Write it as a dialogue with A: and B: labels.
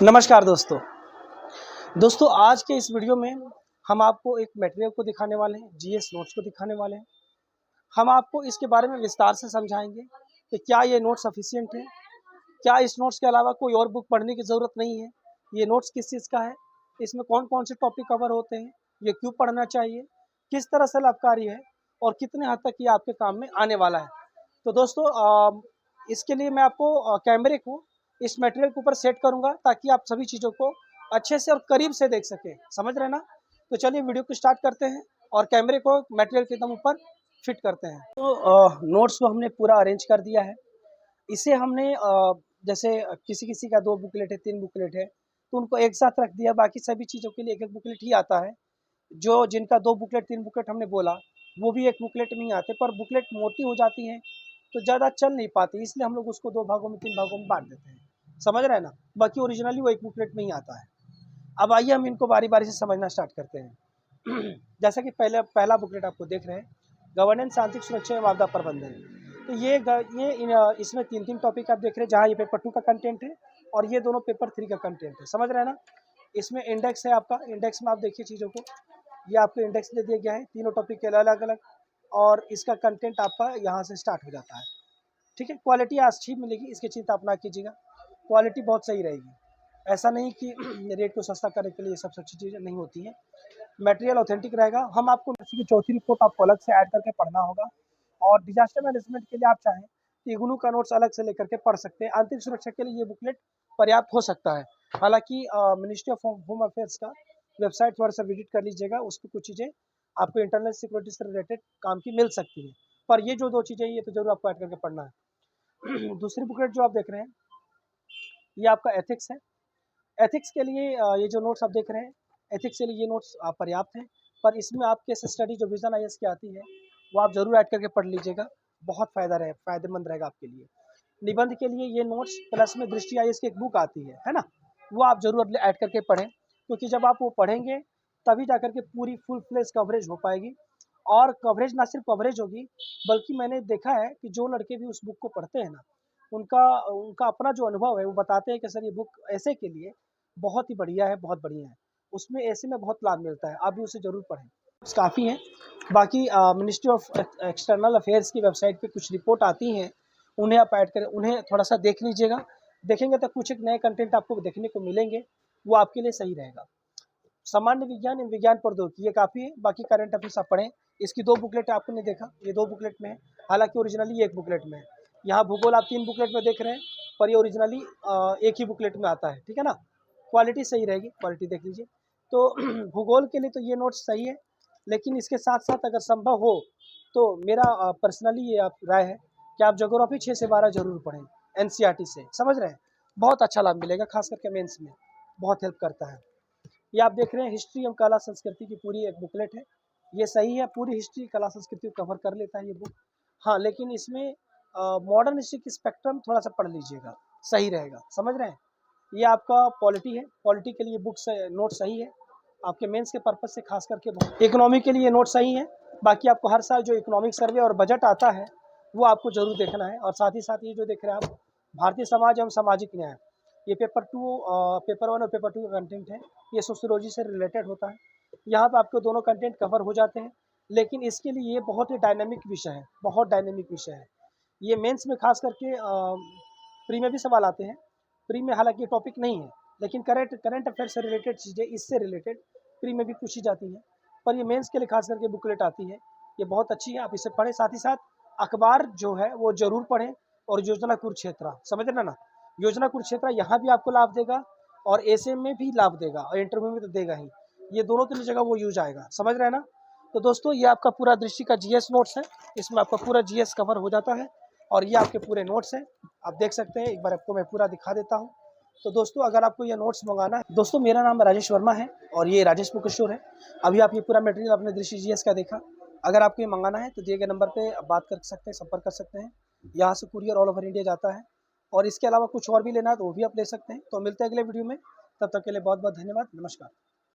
A: नमस्कार दोस्तों आज के इस वीडियो में हम आपको एक मटेरियल को दिखाने वाले हैं, जीएस नोट्स को दिखाने वाले हैं। हम आपको इसके बारे में विस्तार से समझाएंगे कि क्या ये नोट्स सफिशिएंट है, क्या इस नोट्स के अलावा कोई और बुक पढ़ने की ज़रूरत नहीं है, ये नोट्स किस चीज़ का है, इसमें कौन कौन से टॉपिक कवर होते हैं, ये क्यों पढ़ना चाहिए, किस तरह से लाभकारी है और कितने हद तक ये आपके काम में आने वाला है। तो दोस्तों इसके लिए मैं आपको कैमरे को इस मटेरियल के ऊपर सेट करूंगा ताकि आप सभी चीज़ों को अच्छे से और करीब से देख सकें। समझ रहे हैं ना? तो चलिए वीडियो को स्टार्ट करते हैं और कैमरे को मटेरियल के एकदम ऊपर फिट करते हैं। तो नोट्स को हमने पूरा अरेंज कर दिया है। इसे हमने जैसे किसी का 2 बुकलेट है, 3 बुकलेट है, तो उनको एक साथ रख दिया। बाकी सभी चीज़ों के लिए एक-एक बुकलेट ही आता है। जो जिनका 2 बुकलेट 3 बुकलेट हमने बोला, वो भी एक बुकलेट में ही आते, पर बुकलेट मोटी हो जाती हैं तो ज़्यादा चल नहीं पाती, इसलिए हम लोग उसको 2 भागों में 3 भागों में बाँट देते हैं। समझ रहे हैं ना? बाकी ओरिजिनली वो एक बुकलेट में ही आता है। अब आइए हम इनको बारी-बारी से समझना स्टार्ट करते हैं। जैसा कि पहला बुकलेट आपको देख रहे हैं, गवर्नेंस, आंतरिक सुरक्षा एवं आपदा प्रबंधन। तो इसमें 3-3 टॉपिक आप देख रहे हैं, जहाँ ये पेपर 2 का कंटेंट है और ये दोनों पेपर 3 का कंटेंट है। समझ रहे हैं ना? इसमें इंडेक्स है आपका, इंडेक्स में आप देखिए चीज़ों को, ये आपको इंडेक्स दे दिया गया है, तीनों टॉपिक के अलग-अलग, और इसका कंटेंट आपका यहाँ से स्टार्ट हो जाता है। ठीक है, क्वालिटी अच्छी मिलेगी, इसकी चिंता आप ना कीजिएगा, क्वालिटी बहुत सही रहेगी। ऐसा नहीं कि रेट को सस्ता करने के लिए ये सब अच्छी चीज़ें नहीं होती हैं। मटेरियल ऑथेंटिक रहेगा। हम आपको की चौथी रिपोर्ट आपको अलग से ऐड करके पढ़ना होगा, और डिजास्टर मैनेजमेंट के लिए आप चाहें तो इग्नू का नोट्स अलग से लेकर के पढ़ सकते हैं। आंतरिक सुरक्षा के लिए ये बुकलेट पर्याप्त हो सकता है। हालांकि मिनिस्ट्री ऑफ होम अफेयर्स का वेबसाइट थोड़ा सा विजिट कर लीजिएगा, उस पर कुछ चीज़ें आपको इंटरनल सिक्योरिटी से रिलेटेड काम की मिल सकती है, पर ये जो 2 चीज़ें ये तो जरूर आपको ऐड करके पढ़ना है। दूसरी बुकलेट जो आप देख रहे हैं, ये आपका एथिक्स है। एथिक्स के लिए ये जो नोट्स आप देख रहे हैं, एथिक्स के लिए ये नोट्स पर्याप्त हैं, पर इसमें आप केस स्टडी जो विजन आईएएस की आती है, वो आप ज़रूर ऐड करके पढ़ लीजिएगा, बहुत फ़ायदेमंद रहेगा आपके लिए। निबंध के लिए ये नोट्स प्लस में दृष्टि आईएएस की एक बुक आती है ना? वो आप ज़रूर ऐड करके पढ़ें, क्योंकि जब आप वो पढ़ेंगे तभी जाकर के पूरी फुल फ्लेज कवरेज हो पाएगी। और कवरेज ना सिर्फ कवरेज होगी, बल्कि मैंने देखा है कि जो लड़के भी उस बुक को पढ़ते हैं ना, उनका उनका अपना जो अनुभव है, वो बताते हैं कि सर ये बुक ऐसे के लिए बहुत ही बढ़िया है, बहुत बढ़िया है। उसमें ऐसे में बहुत लाभ मिलता है, आप भी उसे ज़रूर पढ़ें। काफ़ी हैं। बाकी मिनिस्ट्री ऑफ एक्सटर्नल अफेयर्स की वेबसाइट पे कुछ रिपोर्ट आती हैं, उन्हें आप ऐड करें, उन्हें थोड़ा-सा देख लीजिएगा। देखेंगे तो कुछ एक नए कंटेंट आपको देखने को मिलेंगे, वो आपके लिए सही रहेगा। सामान्य विज्ञान एवं विज्ञान प्रौद्योगिकी, ये काफ़ी है। बाकी करंट अफेयर्स आप पढ़ें। इसकी 2 बुकलेट आपने देखा, ये 2 बुकलेट में है, हालाँकि ओरिजिनली ये 1 बुकलेट में है। यहाँ भूगोल आप 3 बुकलेट में देख रहे हैं, पर ये ओरिजिनली 1 ही बुकलेट में आता है, ठीक है ना? क्वालिटी सही रहेगी, क्वालिटी देख लीजिए। तो भूगोल के लिए तो ये नोट्स सही है, लेकिन इसके साथ-साथ अगर संभव हो, तो मेरा पर्सनली ये आप राय है कि आप ज्योग्राफी 6 से 12 ज़रूर पढ़ें, एनसीईआरटी से, समझ रहे हैं? बहुत अच्छा लाभ मिलेगा, खास करके मेंस में, बहुत हेल्प करता है। ये आप देख रहे हैं हिस्ट्री एवं कला संस्कृति की पूरी एक बुकलेट है, ये सही है, पूरी हिस्ट्री कला संस्कृति को कवर कर लेता है ये बुक। हाँ, लेकिन इसमें मॉडर्न हिस्ट्री की स्पेक्ट्रम थोड़ा-सा पढ़ लीजिएगा, सही रहेगा, समझ रहे हैं? ये आपका पॉलिटी है, पॉलिटी के लिए बुक से नोट सही है, आपके मेंस के पर्पज़ से खास करके। इकोनॉमी के लिए ये नोट सही है, बाकी आपको हर साल जो इकोनॉमिक सर्वे और बजट आता है, वो आपको ज़रूर देखना है। और साथ ही साथ ये जो देख रहे हैं आप, भारतीय समाज एवं सामाजिक न्याय, ये पेपर 1 और पेपर 2 का कंटेंट है, ये सोशियोलॉजी से रिलेटेड होता है। यहाँ पे आपके दोनों कंटेंट कवर हो जाते हैं, लेकिन इसके लिए ये बहुत ही डायनामिक विषय है, बहुत डायनामिक विषय है। ये मेंस में खास करके प्री में भी सवाल आते हैं। प्री में हालांकि ये टॉपिक नहीं है, लेकिन करंट अफेयर से रिलेटेड चीज़ें, इससे रिलेटेड प्री में भी पूछी जाती हैं, पर ये मेंस के लिए खास करके बुकलेट आती है, ये बहुत अच्छी है, आप इसे पढ़ें। साथ ही साथ अखबार जो है वो ज़रूर पढ़ें, और योजना कुरुक्षेत्र, समझ रहे ना? योजना कुरुक्षेत्र यहाँ भी आपको लाभ देगा, और एसए में भी लाभ देगा, और इंटरव्यू में तो देगा ही। ये दोनों की जगह वो यूज आएगा, समझ रहे हैं ना? तो दोस्तों ये आपका पूरा दृष्टि का जीएस नोट्स है, इसमें आपका पूरा जीएस कवर हो जाता है, और ये आपके पूरे नोट्स हैं, आप देख सकते हैं। एक बार आपको मैं पूरा दिखा देता हूँ। तो दोस्तों अगर आपको ये नोट्स मंगाना है, दोस्तों मेरा नाम राजेश वर्मा है, और ये राजेश बुक स्टोर है। अभी आप ये पूरा मटेरियल अपने दृष्टि जीएस का देखा। अगर आपको ये मंगाना है तो दिए गए नंबर पे बात कर सकते हैं, संपर्क कर सकते हैं। यहाँ से कुरियर ऑल ओवर इंडिया जाता है, और इसके अलावा कुछ और भी लेना है तो वो भी आप ले सकते हैं। तो मिलते हैं अगले वीडियो में, तब तक के लिए बहुत बहुत धन्यवाद, नमस्कार।